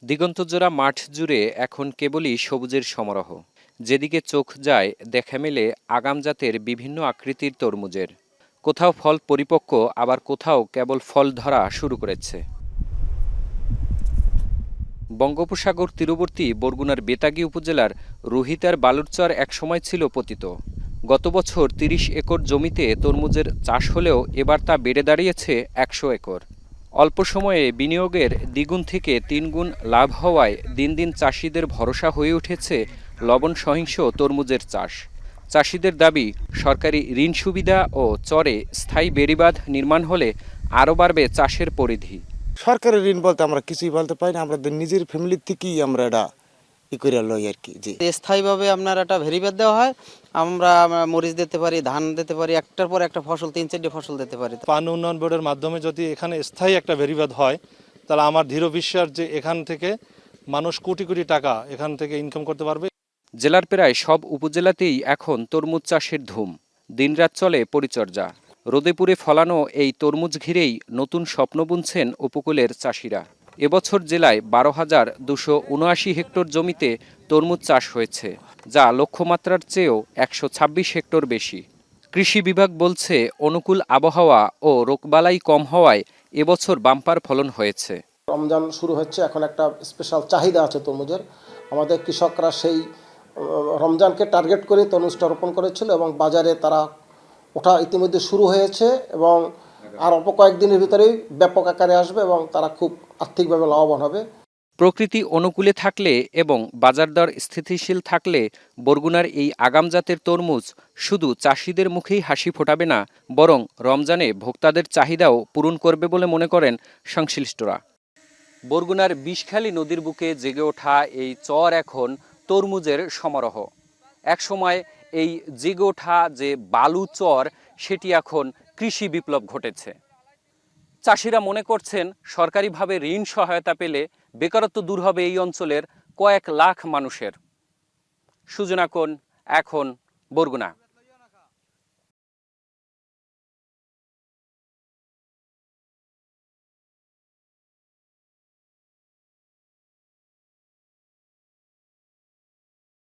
দিগন্তজোড়া মাঠ জুড়ে এখন কেবলই সবুজের সমারোহ। যেদিকে চোখ যায় দেখা মেলে আগাম জাতের বিভিন্ন আকৃতির তরমুজের। কোথাও ফল পরিপক্ক, আবার কোথাও কেবল ফল ধরা শুরু করেছে। বঙ্গোপসাগর তীরবর্তী বরগুনার বেতাগী উপজেলার রুহিতার বালুরচর একসময় ছিল পতিত। গত বছর ৩০ একর জমিতে তরমুজের চাষ হলেও এবার তা বেড়ে দাঁড়িয়েছে ১০০ একর। অল্প সময়ে বিনিয়োগের দ্বিগুণ থেকে ৩ গুণ লাভ হওয়ায় দিন দিন চাষিদের ভরসা হয়ে উঠেছে লবণ সহিংস তরমুজের চাষ। চাষিদের দাবি, সরকারি ঋণ সুবিধা ও চরে স্থায়ী বেড়িবাঁধ নির্মাণ হলে আরও বাড়বে চাষের পরিধি। সরকারের ঋণ বলতে আমরা কিছুই বলতে পারি না, আমাদের নিজের ফ্যামিলির থেকেই আমরা এটা করে লই আর কি। যে স্থায়ীভাবে আপনার একটা ভেরিবাদ দেওয়া হয়, আমরা মরিচ দিতে পারি, ধান দিতে পারি, একটার পর একটা ফসল ৩-৪টি ফসল দিতে পারি। পানি উন্নয়ন বোর্ডের মাধ্যমে যদি এখানে স্থায়ী একটা ভেরিবাদ হয়, তাহলে আমার দৃঢ় বিশ্বাস যে এখান থেকে মানুষ কোটি কোটি টাকা এখান থেকে ইনকাম করতে পারবে। জেলার প্রায় সব উপজেলাতেই এখন তরমুজ চাষের ধুম। দিনরাত চলে পরিচর্যা। রোদে পুড়ে ফলানো এই তরমুজ ঘিরেই নতুন স্বপ্ন বুনছেন উপকূলের চাষিরা। এবছর জেলায় ১২,২৭৯ হেক্টর জমিতে তরমুজ চাষ হয়েছে, যা লক্ষ্যমাত্রার চেয়েও ১২৬ হেক্টর বেশি। কৃষি বিভাগ বলছে, অনুকূল আবহাওয়া ও রোগবালাই কম হওয়ায় এবছর বাম্পার ফলন হয়েছে। রমজান শুরু হচ্ছে, এখন একটা স্পেশাল চাহিদা আছে তরমুজের। আমাদের কৃষকরা সেই রমজানকে টার্গেট করে তরমুজটা রোপণ করেছিল এবং বাজারে তারা ওঠা ইতিমধ্যে শুরু হয়েছে এবং আর অল্প কয়েকদিনের ভিতরেই ব্যাপক আকারে আসবে এবং তারা খুব আর্থিকভাবে লাভবান হবে। প্রকৃতি অনুকূলে থাকলে এবং বাজার দর স্থিতিশীল থাকলে বরগুনার এই আগাম জাতের তরমুজ শুধু চাষিদের মুখেই হাসি ফোটাবে না, বরং রমজানে ভোক্তাদের চাহিদাও পূরণ করবে বলে মনে করেন সংশ্লিষ্টরা। বরগুনার বিষখালী নদীর বুকে জেগে ওঠা এই চর এখন তরমুজের সমারোহ। একসময় এই জেগে ওঠা যে বালু চর, সেটি এখন কৃষি বিপ্লব ঘটেছে। চাষিরা মনে করছেন, সরকারিভাবে ঋণ সহায়তা পেলে বেকারত্ব দূর হবে এই অঞ্চলের কয়েক লাখ মানুষের। সুজনা কোন, এখন বরগুনা।